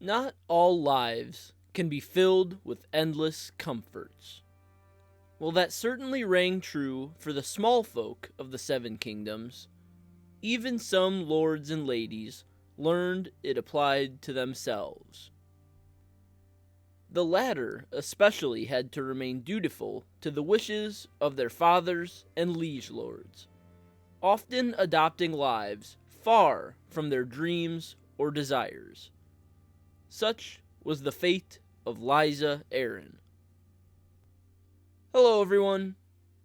Not all lives can be filled with endless comforts. While that certainly rang true for the small folk of the Seven Kingdoms, even some lords and ladies learned it applied to themselves. The latter especially had to remain dutiful to the wishes of their fathers and liegelords, often adopting lives far from their dreams or desires. Such was the fate of Lysa Arryn. Hello everyone,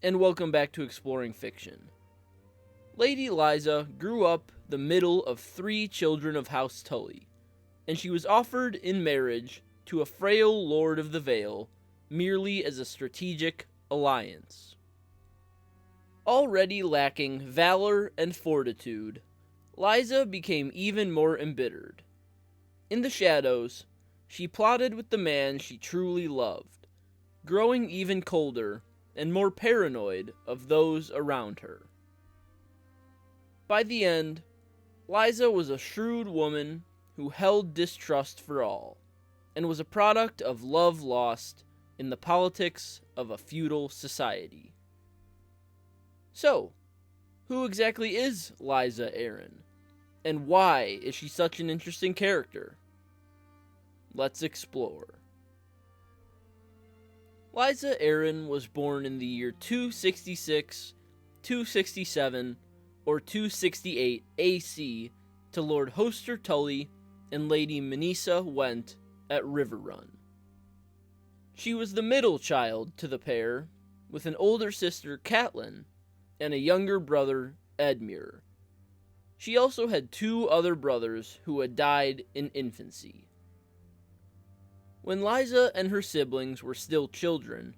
and welcome back to Exploring Fiction. Lady Lysa grew up the middle of 3 children of House Tully, and she was offered in marriage to a frail lord of the Vale merely as a strategic alliance. Already lacking valor and fortitude, Lysa became even more embittered. In the shadows, she plotted with the man she truly loved, growing even colder and more paranoid of those around her. By the end, Lysa was a shrewd woman who held distrust for all, and was a product of love lost in the politics of a feudal society. So, who exactly is Lysa Arryn? And why is she such an interesting character? Let's explore. Lysa Arryn was born in the year 266, 267, or 268 AC to Lord House Tully and Lady Lysa Went at Riverrun. She was the middle child to the pair, with an older sister Catelyn and a younger brother Edmure. She also had 2 other brothers who had died in infancy. When Lysa and her siblings were still children,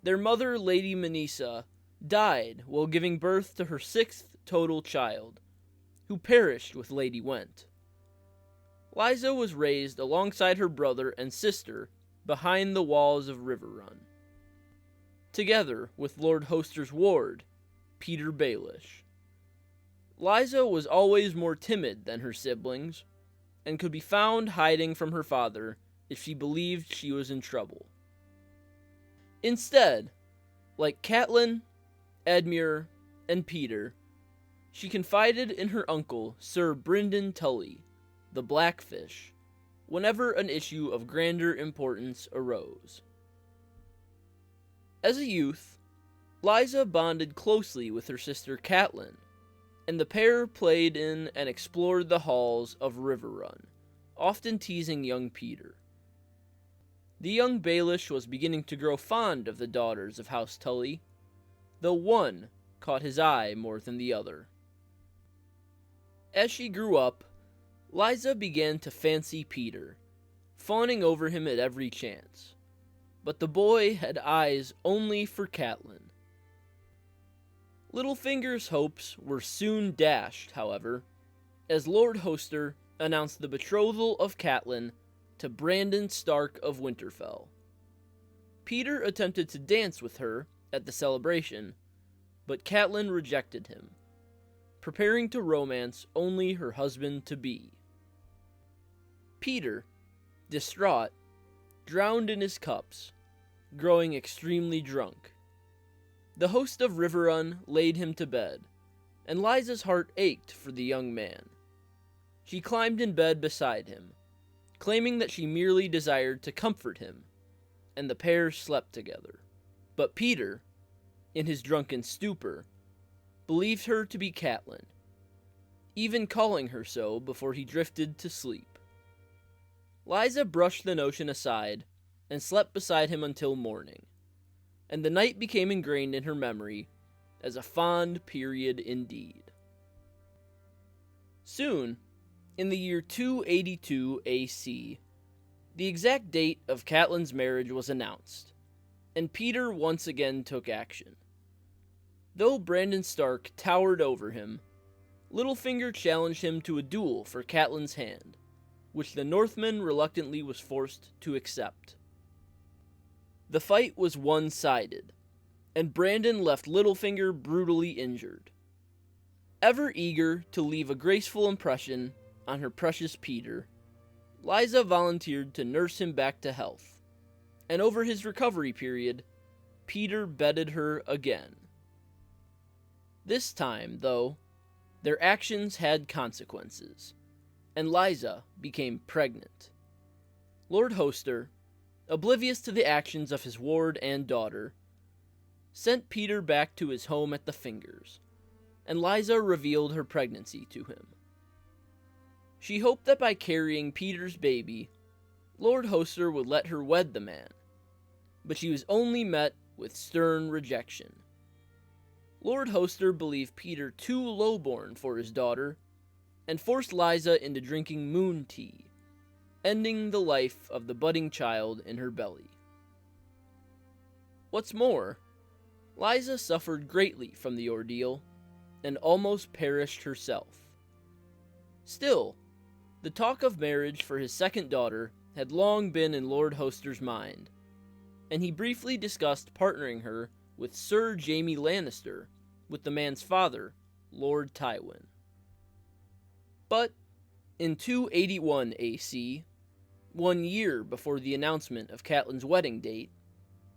their mother, Lady Lysa, died while giving birth to her 6th total child, who perished with Lady Went. Lysa was raised alongside her brother and sister behind the walls of Riverrun, together with Lord Hoster's ward, Peter Baelish. Lysa was always more timid than her siblings, and could be found hiding from her father if she believed she was in trouble. Instead, like Catelyn, Edmure, and Peter, she confided in her uncle Sir Brynden Tully, the Blackfish, whenever an issue of grander importance arose. As a youth, Lysa bonded closely with her sister Catelyn, and the pair played in and explored the halls of Riverrun, often teasing young Peter. The young Baelish was beginning to grow fond of the daughters of House Tully, though one caught his eye more than the other. As she grew up, Lysa began to fancy Peter, fawning over him at every chance, but the boy had eyes only for Catelyn. Littlefinger's hopes were soon dashed, however, as Lord Hoster announced the betrothal of Catelyn to Brandon Stark of Winterfell. Peter attempted to dance with her at the celebration, but Catelyn rejected him, preparing to romance only her husband-to-be. Peter, distraught, drowned in his cups, growing extremely drunk. The host of Riverrun laid him to bed, and Lysa's heart ached for the young man. She climbed in bed beside him, claiming that she merely desired to comfort him, and the pair slept together. But Peter, in his drunken stupor, believed her to be Catelyn, even calling her so before he drifted to sleep. Lysa brushed the notion aside and slept beside him until morning, and the night became ingrained in her memory as a fond period indeed. Soon, in the year 282 AC, the exact date of Catelyn's marriage was announced, and Peter once again took action. Though Brandon Stark towered over him, Littlefinger challenged him to a duel for Catelyn's hand, which the Northman reluctantly was forced to accept. The fight was one-sided, and Brandon left Littlefinger brutally injured. Ever eager to leave a graceful impression on her precious Peter, Lysa volunteered to nurse him back to health, and over his recovery period, Peter bedded her again. This time, though, their actions had consequences, and Lysa became pregnant. Lord Hoster, oblivious to the actions of his ward and daughter, sent Peter back to his home at the Fingers, and Lysa revealed her pregnancy to him. She hoped that by carrying Peter's baby, Lord Hoster would let her wed the man, but she was only met with stern rejection. Lord Hoster believed Peter too lowborn for his daughter, and forced Lysa into drinking moon tea, ending the life of the budding child in her belly. What's more, Lysa suffered greatly from the ordeal, and almost perished herself. Still, the talk of marriage for his second daughter had long been in Lord Hoster's mind, and he briefly discussed partnering her with Sir Jaime Lannister, with the man's father, Lord Tywin. But in 281 AC, 1 year before the announcement of Catelyn's wedding date,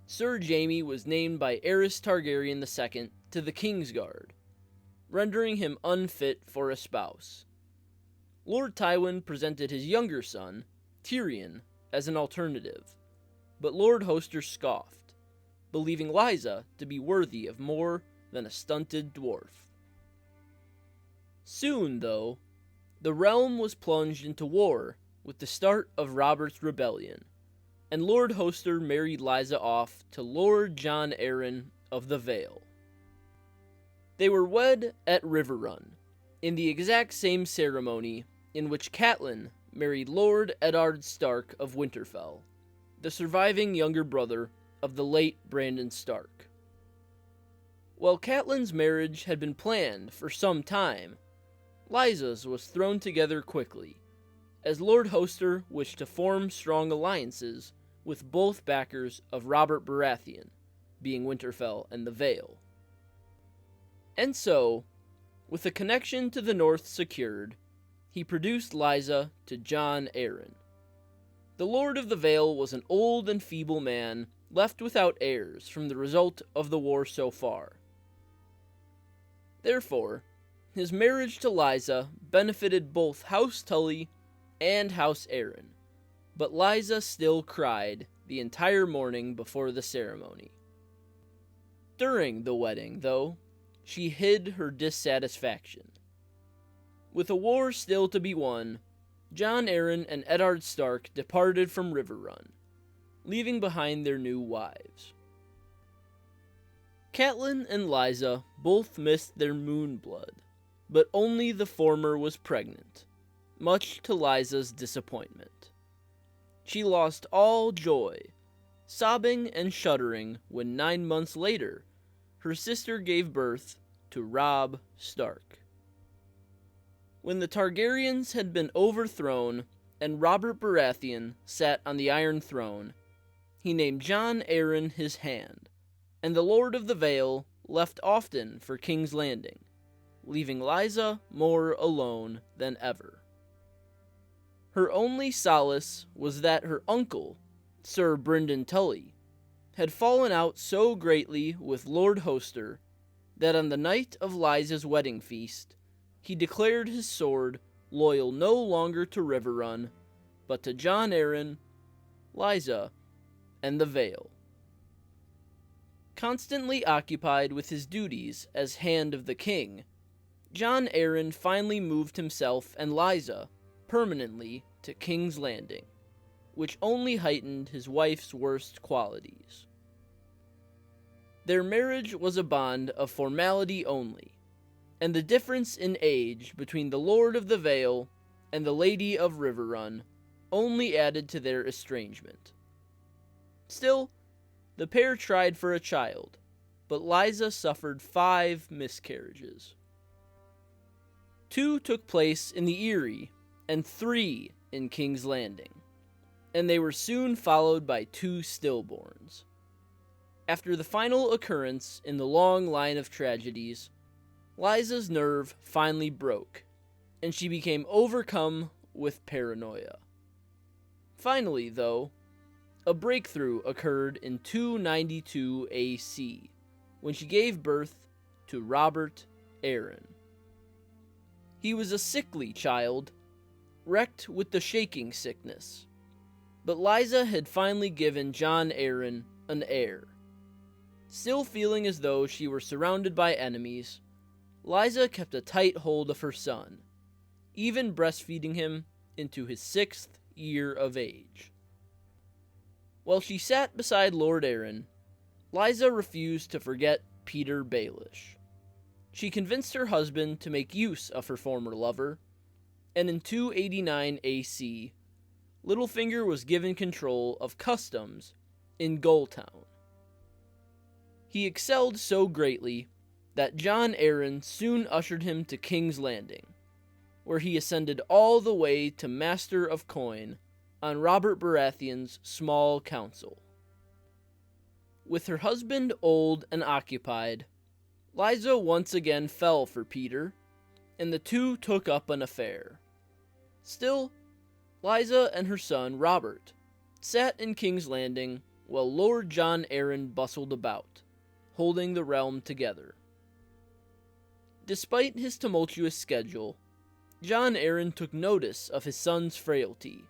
Sir Jaime was named by Aerys Targaryen II to the Kingsguard, rendering him unfit for a spouse. Lord Tywin presented his younger son, Tyrion, as an alternative, but Lord Hoster scoffed, believing Lysa to be worthy of more than a stunted dwarf. Soon, though, the realm was plunged into war with the start of Robert's rebellion, and Lord Hoster married Lysa off to Lord Jon Arryn of the Vale. They were wed at Riverrun, in the exact same ceremony in which Catelyn married Lord Eddard Stark of Winterfell, the surviving younger brother of the late Brandon Stark. While Catelyn's marriage had been planned for some time, Lysa's was thrown together quickly, as Lord Hoster wished to form strong alliances with both backers of Robert Baratheon, being Winterfell and the Vale. And so, with a connection to the north secured, he produced Lysa to Jon Arryn. The Lord of the Vale was an old and feeble man left without heirs from the result of the war so far. Therefore, his marriage to Lysa benefited both House Tully and House Arryn, but Lysa still cried the entire morning before the ceremony. During the wedding, though, she hid her dissatisfaction. With a war still to be won, Jon Arryn and Eddard Stark departed from Riverrun, leaving behind their new wives. Catelyn and Lysa both missed their moon blood, but only the former was pregnant, much to Lysa's disappointment. She lost all joy, sobbing and shuddering when 9 months later, her sister gave birth to Robb Stark. When the Targaryens had been overthrown and Robert Baratheon sat on the Iron Throne, he named Jon Arryn his hand, and the Lord of the Vale left often for King's Landing, leaving Lysa more alone than ever. Her only solace was that her uncle, Sir Brynden Tully, had fallen out so greatly with Lord Hoster that on the night of Lysa's wedding feast, he declared his sword loyal no longer to Riverrun, but to Jon Arryn, Lysa, and the Vale. Constantly occupied with his duties as Hand of the King, Jon Arryn finally moved himself and Lysa permanently to King's Landing, which only heightened his wife's worst qualities. Their marriage was a bond of formality only, and the difference in age between the Lord of the Vale and the Lady of Riverrun only added to their estrangement. Still, the pair tried for a child, but Lysa suffered 5 miscarriages. 2 took place in the Eyrie, and 3 in King's Landing, and they were soon followed by 2 stillborns. After the final occurrence in the long line of tragedies, Lysa's nerve finally broke, and she became overcome with paranoia. Finally, though, a breakthrough occurred in 292 AC, when she gave birth to Robert Arryn. He was a sickly child, wrecked with the shaking sickness, but Lysa had finally given Jon Arryn an heir. Still feeling as though she were surrounded by enemies, Lysa kept a tight hold of her son, even breastfeeding him into his 6th year of age. While she sat beside Lord Arryn, Lysa refused to forget Peter Baelish. She convinced her husband to make use of her former lover, and in 289 AC, Littlefinger was given control of customs in Gulltown. He excelled so greatly that Jon Arryn soon ushered him to King's Landing, where he ascended all the way to Master of Coin on Robert Baratheon's small council. With her husband old and occupied, Lysa once again fell for Peter, and the two took up an affair. Still, Lysa and her son Robert sat in King's Landing while Lord Jon Arryn bustled about, holding the realm together. Despite his tumultuous schedule, Jon Arryn took notice of his son's frailty,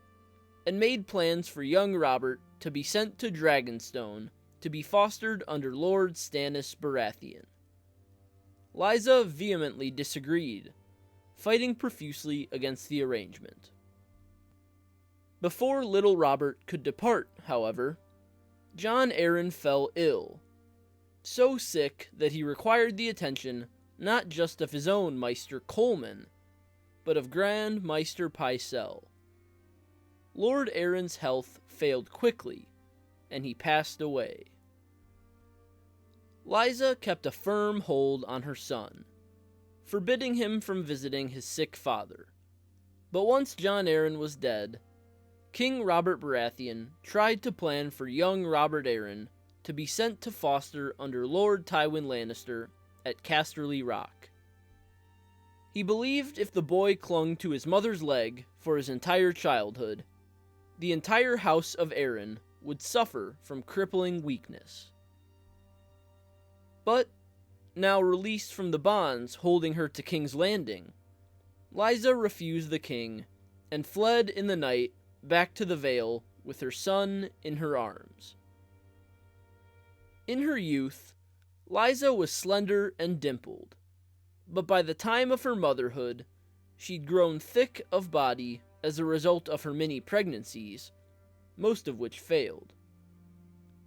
and made plans for young Robert to be sent to Dragonstone to be fostered under Lord Stannis Baratheon. Lysa vehemently disagreed, fighting profusely against the arrangement. Before little Robert could depart, however, Jon Arryn fell ill, so sick that he required the attention not just of his own Maester Coleman, but of Grand Maester Pycelle. Lord Arryn's health failed quickly, and he passed away. Lysa kept a firm hold on her son, forbidding him from visiting his sick father. But once Jon Arryn was dead, King Robert Baratheon tried to plan for young Robert Arryn to be sent to foster under Lord Tywin Lannister at Casterly Rock. He believed if the boy clung to his mother's leg for his entire childhood, the entire House of Arryn would suffer from crippling weakness. But, now released from the bonds holding her to King's Landing, Lysa refused the king and fled in the night back to the Vale with her son in her arms. In her youth, Lysa was slender and dimpled, but by the time of her motherhood, she'd grown thick of body as a result of her many pregnancies, most of which failed.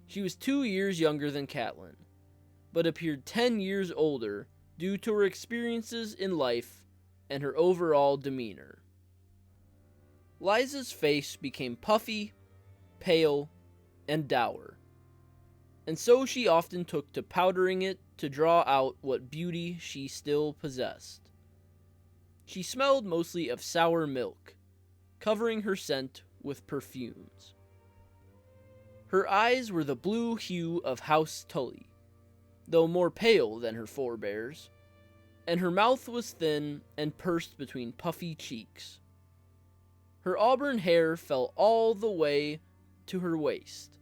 She was 2 years younger than Catelyn, but appeared 10 years older due to her experiences in life and her overall demeanor. Lysa's face became puffy, pale, and dour, and so she often took to powdering it to draw out what beauty she still possessed. She smelled mostly of sour milk, covering her scent with perfumes. Her eyes were the blue hue of House Tully, though more pale than her forebears, and her mouth was thin and pursed between puffy cheeks. Her auburn hair fell all the way to her waist,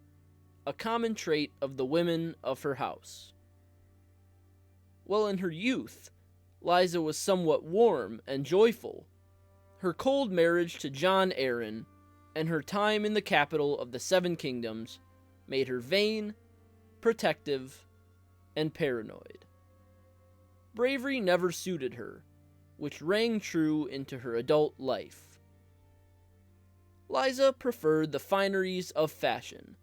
a common trait of the women of her house. While in her youth, Lysa was somewhat warm and joyful, her cold marriage to Jon Arryn and her time in the capital of the Seven Kingdoms made her vain, protective, and paranoid. Bravery never suited her, which rang true into her adult life. Lysa preferred the fineries of fashion,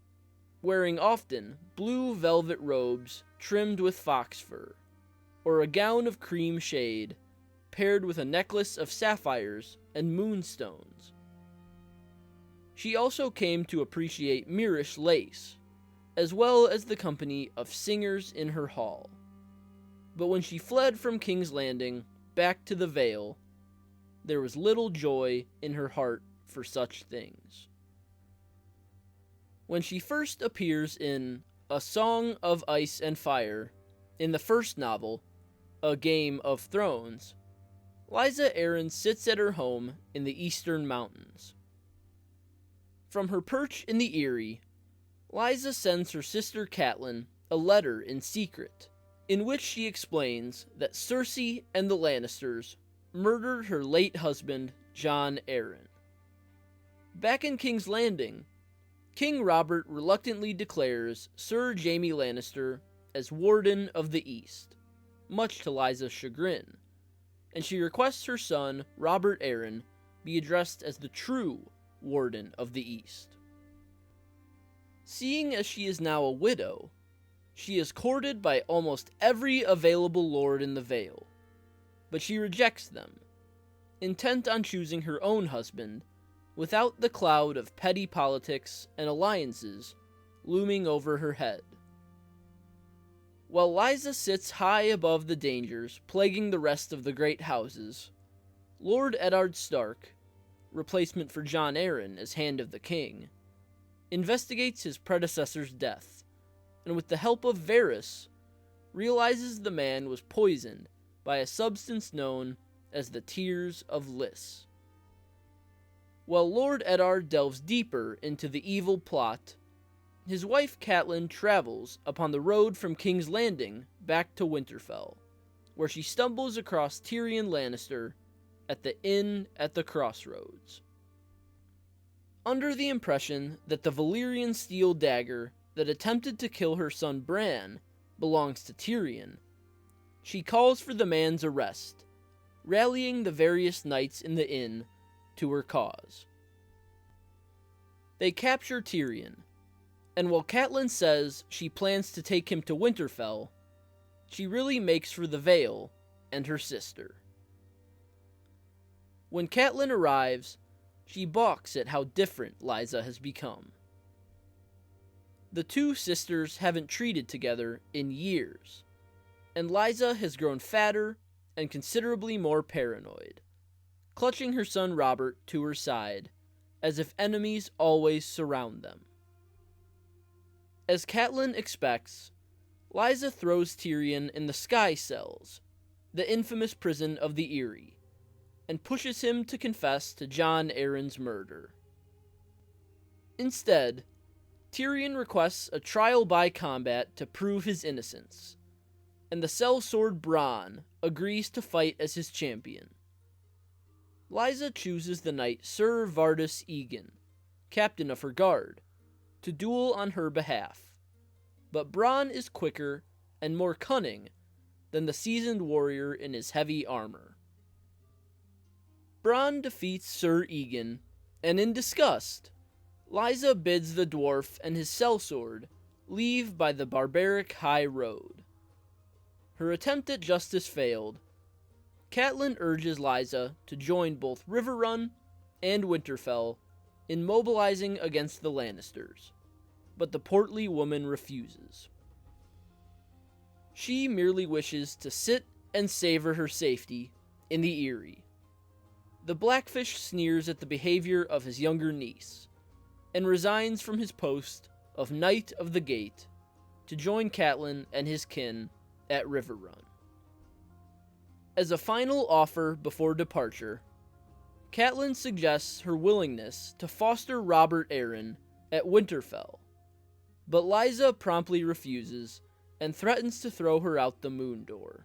wearing often blue velvet robes trimmed with fox fur, or a gown of cream shade paired with a necklace of sapphires and moonstones. She also came to appreciate Myrish lace, as well as the company of singers in her hall. But when she fled from King's Landing back to the Vale, there was little joy in her heart for such things. When she first appears in A Song of Ice and Fire, in the first novel, A Game of Thrones, Lysa Arryn sits at her home in the Eastern Mountains. From her perch in the Eyrie, Lysa sends her sister Catelyn a letter in secret, in which she explains that Cersei and the Lannisters murdered her late husband, Jon Arryn. Back in King's Landing, King Robert reluctantly declares Sir Jaime Lannister as Warden of the East, much to Lysa's chagrin, and she requests her son, Robert Arryn, be addressed as the true Warden of the East. Seeing as she is now a widow, she is courted by almost every available lord in the Vale, but she rejects them, intent on choosing her own husband, without the cloud of petty politics and alliances looming over her head. While Lysa sits high above the dangers plaguing the rest of the great houses, Lord Eddard Stark, replacement for Jon Arryn as Hand of the King, investigates his predecessor's death, and with the help of Varys, realizes the man was poisoned by a substance known as the Tears of Lys. While Lord Eddard delves deeper into the evil plot, his wife Catelyn travels upon the road from King's Landing back to Winterfell, where she stumbles across Tyrion Lannister at the Inn at the Crossroads. Under the impression that the Valyrian steel dagger that attempted to kill her son Bran belongs to Tyrion, she calls for the man's arrest, rallying the various knights in the inn to her cause. They capture Tyrion, and while Catelyn says she plans to take him to Winterfell, she really makes for the Vale and her sister. When Catelyn arrives, she balks at how different Lysa has become. The two sisters haven't treated together in years, and Lysa has grown fatter and considerably more paranoid, clutching her son Robert to her side, as if enemies always surround them. As Catelyn expects, Lysa throws Tyrion in the Sky Cells, the infamous prison of the Eyrie, and pushes him to confess to Jon Arryn's murder. Instead, Tyrion requests a trial by combat to prove his innocence, and the sellsword Bronn agrees to fight as his champion. Lysa chooses the knight Sir Vardis Egan, captain of her guard, to duel on her behalf, but Bronn is quicker and more cunning than the seasoned warrior in his heavy armor. Bronn defeats Sir Egan, and in disgust, Lysa bids the dwarf and his sellsword leave by the barbaric high road. Her attempt at justice failed. Catelyn urges Lysa to join both Riverrun and Winterfell in mobilizing against the Lannisters, but the portly woman refuses. She merely wishes to sit and savor her safety in the Eyrie. The Blackfish sneers at the behavior of his younger niece, and resigns from his post of Knight of the Gate to join Catelyn and his kin at Riverrun. As a final offer before departure, Catelyn suggests her willingness to foster Robert Arryn at Winterfell, but Lysa promptly refuses and threatens to throw her out the moon door.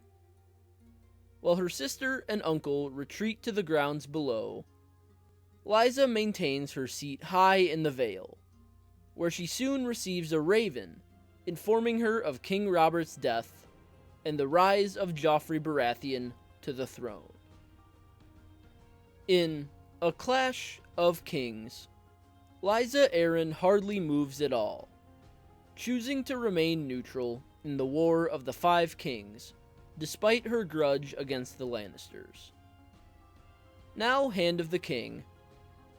While her sister and uncle retreat to the grounds below, Lysa maintains her seat high in the Vale, where she soon receives a raven informing her of King Robert's death and the rise of Joffrey Baratheon to the throne. In A Clash of Kings, Lysa Arryn hardly moves at all, choosing to remain neutral in the War of the Five Kings, despite her grudge against the Lannisters. Now Hand of the King,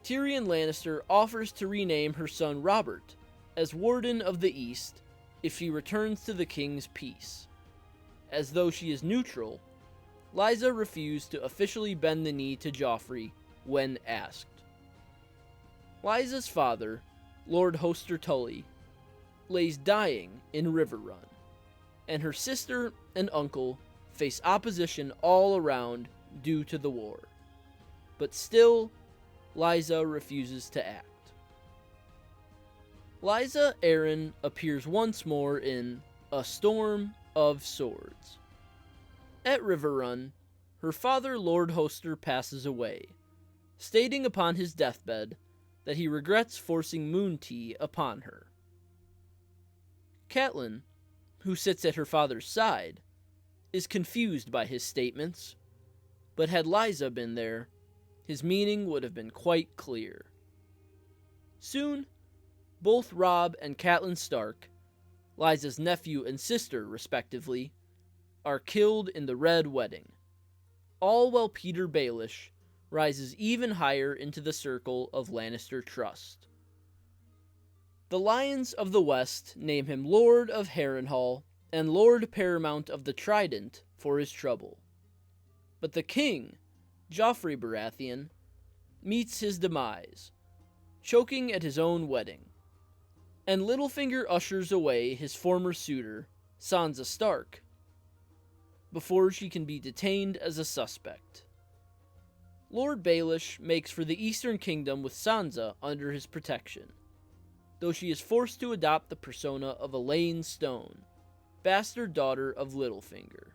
Tyrion Lannister offers to rename her son Robert as Warden of the East if she returns to the king's peace. As though she is neutral, Lysa refused to officially bend the knee to Joffrey when asked. Lysa's father, Lord House Tully, lays dying in Riverrun, and her sister and uncle face opposition all around due to the war. But still, Lysa refuses to act. Lysa Arryn appears once more in A Storm of Swords. At Riverrun, her father Lord Hoster passes away, stating upon his deathbed that he regrets forcing moon tea upon her. Catelyn, who sits at her father's side, is confused by his statements, but had Lysa been there, his meaning would have been quite clear. Soon, both Robb and Catelyn Stark, Lysa's nephew and sister respectively, are killed in the Red Wedding, all while Petyr Baelish rises even higher into the circle of Lannister trust. The Lions of the West name him Lord of Harrenhal and Lord Paramount of the Trident for his trouble. But the king, Joffrey Baratheon, meets his demise, choking at his own wedding, and Littlefinger ushers away his former suitor, Sansa Stark, before she can be detained as a suspect. Lord Baelish makes for the Eastern Kingdom with Sansa under his protection, though she is forced to adopt the persona of Elaine Stone, bastard daughter of Littlefinger.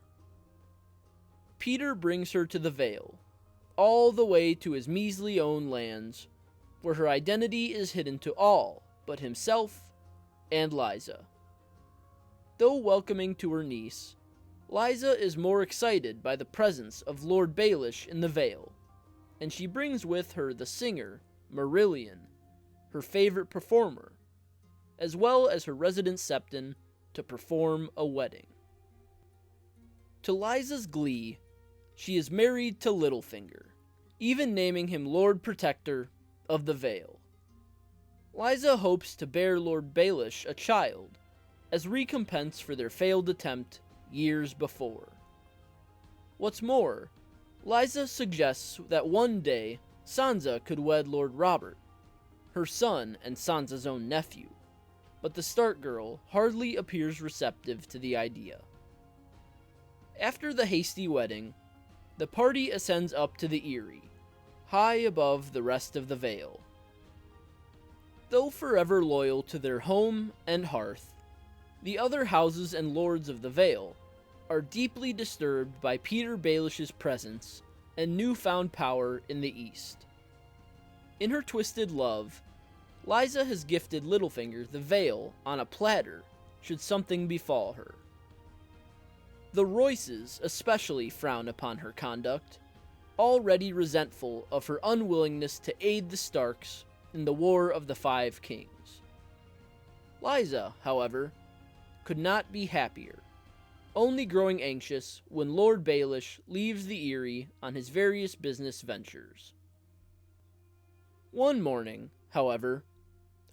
Petyr brings her to the Vale, all the way to his measly own lands, where her identity is hidden to all but himself and Lysa. Though welcoming to her niece, Lysa is more excited by the presence of Lord Baelish in the Vale, and she brings with her the singer, Marillion, her favorite performer, as well as her resident septon to perform a wedding. To Lysa's glee, she is married to Littlefinger, even naming him Lord Protector of the Vale. Lysa hopes to bear Lord Baelish a child, as recompense for their failed attempt years before. What's more, Lysa suggests that one day Sansa could wed Lord Robert, her son and Sansa's own nephew, but the Stark girl hardly appears receptive to the idea. After the hasty wedding, the party ascends up to the Eyrie, high above the rest of the Vale. Though forever loyal to their home and hearth, the other houses and lords of the Vale are deeply disturbed by Petyr Baelish's presence and newfound power in the East. In her twisted love, Lysa has gifted Littlefinger the Vale on a platter should something befall her. The Royces especially frown upon her conduct, already resentful of her unwillingness to aid the Starks in the War of the Five Kings. Lysa, however, could not be happier, only growing anxious when Lord Baelish leaves the Eyrie on his various business ventures. One morning, however,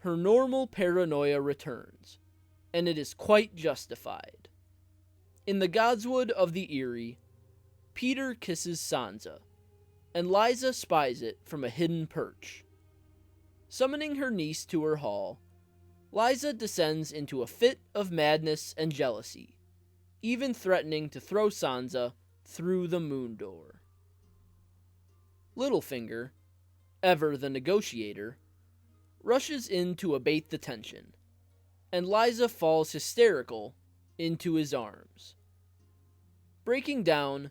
her normal paranoia returns, and it is quite justified. In the Godswood of the Eyrie, Petyr kisses Sansa, and Lysa spies it from a hidden perch. Summoning her niece to her hall, Lysa descends into a fit of madness and jealousy, even threatening to throw Sansa through the moon door. Littlefinger, ever the negotiator, rushes in to abate the tension, and Lysa falls hysterical into his arms. Breaking down,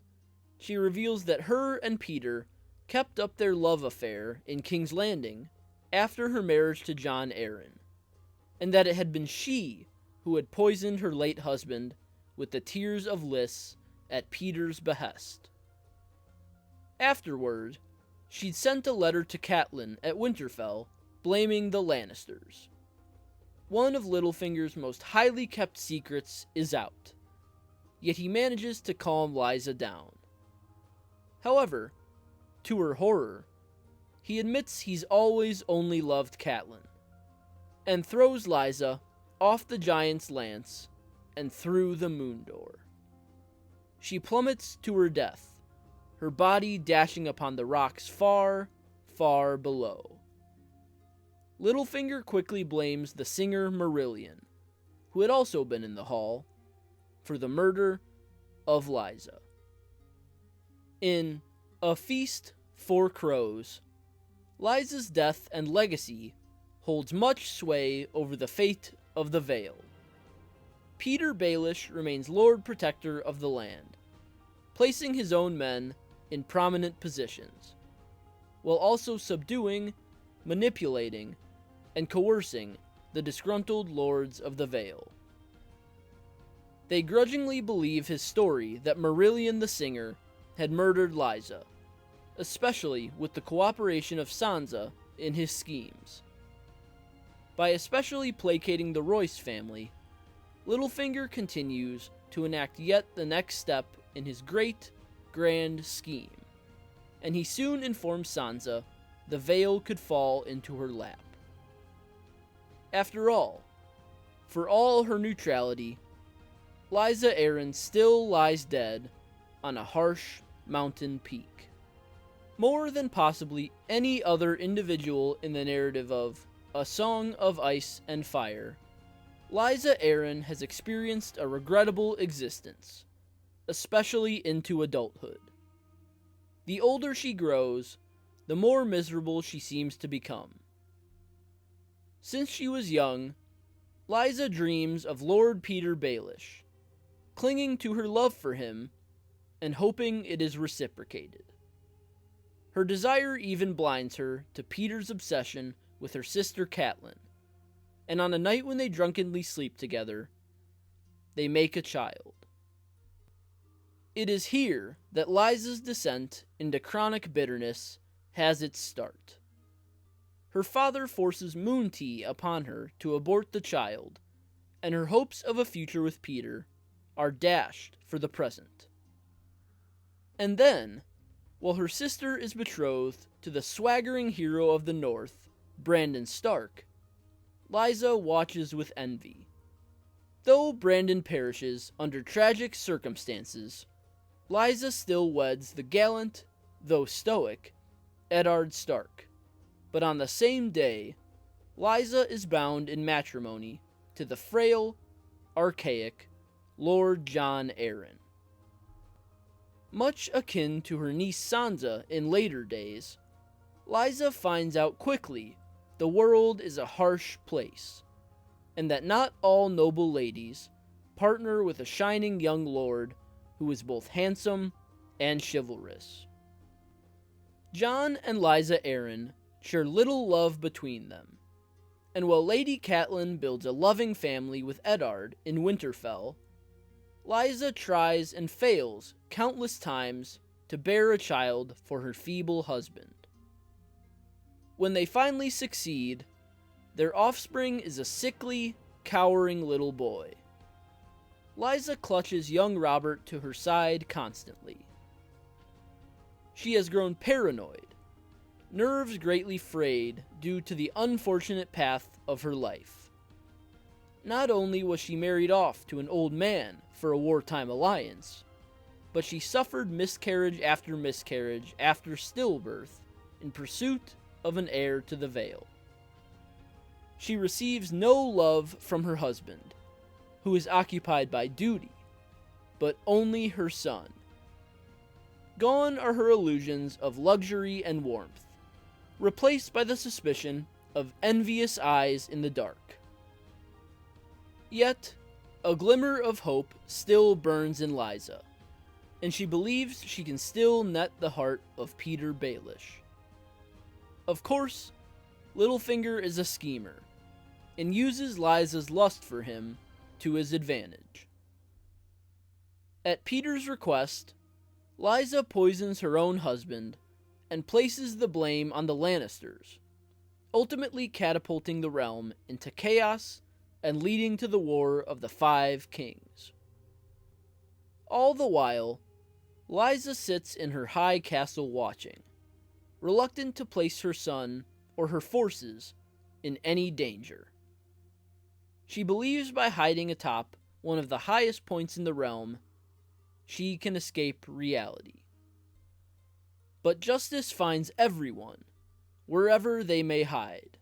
she reveals that her and Petyr kept up their love affair in King's Landing after her marriage to Jon Arryn, and that it had been she who had poisoned her late husband with the tears of Lys at Petyr's behest. Afterward, she'd sent a letter to Catelyn at Winterfell blaming the Lannisters. One of Littlefinger's most highly kept secrets is out, yet he manages to calm Lysa down. However, to her horror, he admits he's always only loved Catelyn, and throws Lysa off the giant's lance and through the moon door. She plummets to her death, her body dashing upon the rocks far, far below. Littlefinger quickly blames the singer Marillion, who had also been in the hall, for the murder of Lysa. In A Feast for Crows, Lysa's death and legacy holds much sway over the fate of the Vale. Peter Baelish remains Lord Protector of the land, placing his own men in prominent positions, while also subduing, manipulating, and coercing the disgruntled lords of the Vale. They grudgingly believe his story that Marillion the Singer had murdered Lysa, especially with the cooperation of Sansa in his schemes. By especially placating the Royce family, Littlefinger continues to enact yet the next step in his great, grand scheme, and he soon informs Sansa the Vale could fall into her lap. After all, for all her neutrality, Lysa Arryn still lies dead on a harsh mountain peak. More than possibly any other individual in the narrative of A Song of Ice and Fire, Lysa Arryn has experienced a regrettable existence, especially into adulthood. The older she grows, the more miserable she seems to become. Since she was young, Lysa dreams of Lord Peter Baelish, clinging to her love for him and hoping it is reciprocated. Her desire even blinds her to Peter's obsession with her sister Catelyn, and on a night when they drunkenly sleep together, they make a child. It is here that Lysa's descent into chronic bitterness has its start. Her father forces Moon Tea upon her to abort the child, and her hopes of a future with Peter are dashed for the present. And then, while her sister is betrothed to the swaggering hero of the North, Brandon Stark, Lysa watches with envy. Though Brandon perishes under tragic circumstances, Lysa still weds the gallant, though stoic, Eddard Stark. But on the same day, Lysa is bound in matrimony to the frail, archaic Lord Jon Arryn. Much akin to her niece Sansa in later days, Lysa finds out quickly the world is a harsh place, and that not all noble ladies partner with a shining young lord who is both handsome and chivalrous. Jon and Lysa Arryn share little love between them, and while Lady Catelyn builds a loving family with Eddard in Winterfell, Lysa tries and fails countless times to bear a child for her feeble husband. When they finally succeed, their offspring is a sickly, cowering little boy. Lysa clutches young Robert to her side constantly. She has grown paranoid, nerves greatly frayed due to the unfortunate path of her life. Not only was she married off to an old man for a wartime alliance, but she suffered miscarriage after stillbirth in pursuit of an heir to the Vale. She receives no love from her husband, who is occupied by duty, but only her son. Gone are her illusions of luxury and warmth, replaced by the suspicion of envious eyes in the dark. Yet, a glimmer of hope still burns in Lysa, and she believes she can still net the heart of Peter Baelish. Of course, Littlefinger is a schemer, and uses Lysa's lust for him to his advantage. At Peter's request, Lysa poisons her own husband and places the blame on the Lannisters, ultimately catapulting the realm into chaos and leading to the War of the Five Kings. All the while, Lysa sits in her high castle watching, reluctant to place her son or her forces in any danger. She believes by hiding atop one of the highest points in the realm, she can escape reality. But justice finds everyone, wherever they may hide.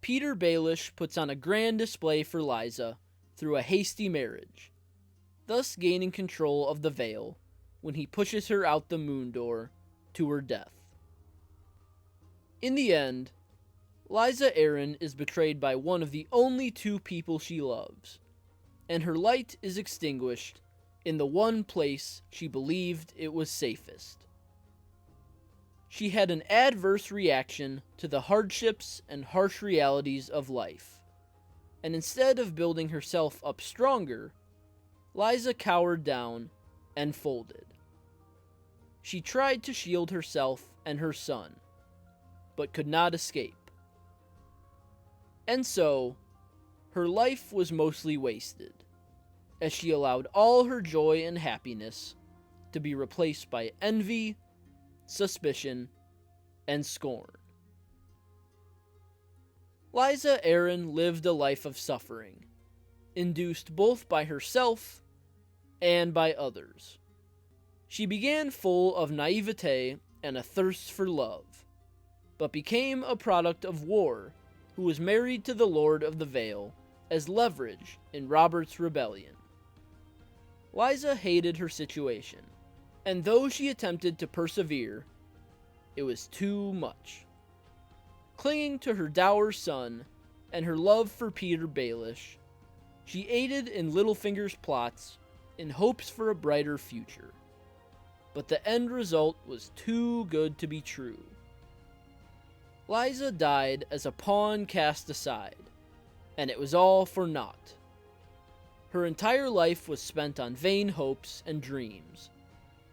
Peter Baelish puts on a grand display for Lysa through a hasty marriage, thus gaining control of the Vale when he pushes her out the moon door to her death. In the end, Lysa Arryn is betrayed by one of the only two people she loves, and her light is extinguished in the one place she believed it was safest. She had an adverse reaction to the hardships and harsh realities of life, and instead of building herself up stronger, Lysa cowered down and folded. She tried to shield herself and her son, but could not escape. And so, her life was mostly wasted, as she allowed all her joy and happiness to be replaced by envy, suspicion, and scorn. Lysa Arryn lived a life of suffering, induced both by herself and by others. She began full of naivete and a thirst for love, but became a product of war who was married to the Lord of the Vale as leverage in Robert's rebellion. Lysa hated her situation, and though she attempted to persevere, it was too much. Clinging to her dour son and her love for Peter Baelish, she aided in Littlefinger's plots in hopes for a brighter future. But the end result was too good to be true. Lysa died as a pawn cast aside, and it was all for naught. Her entire life was spent on vain hopes and dreams,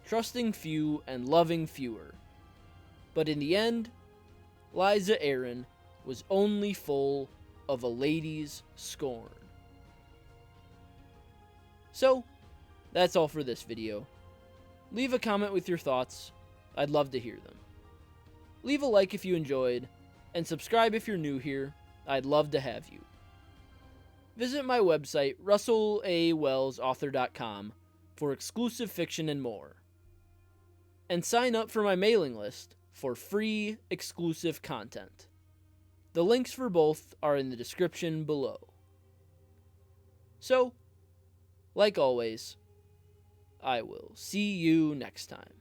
trusting few and loving fewer. But in the end, Lysa Arryn was only full of a lady's scorn. So, that's all for this video. Leave a comment with your thoughts. I'd love to hear them. Leave a like if you enjoyed, and subscribe if you're new here. I'd love to have you. Visit my website, russellawellsauthor.com, for exclusive fiction and more. And sign up for my mailing list for free, exclusive content. The links for both are in the description below. So, like always, I will see you next time.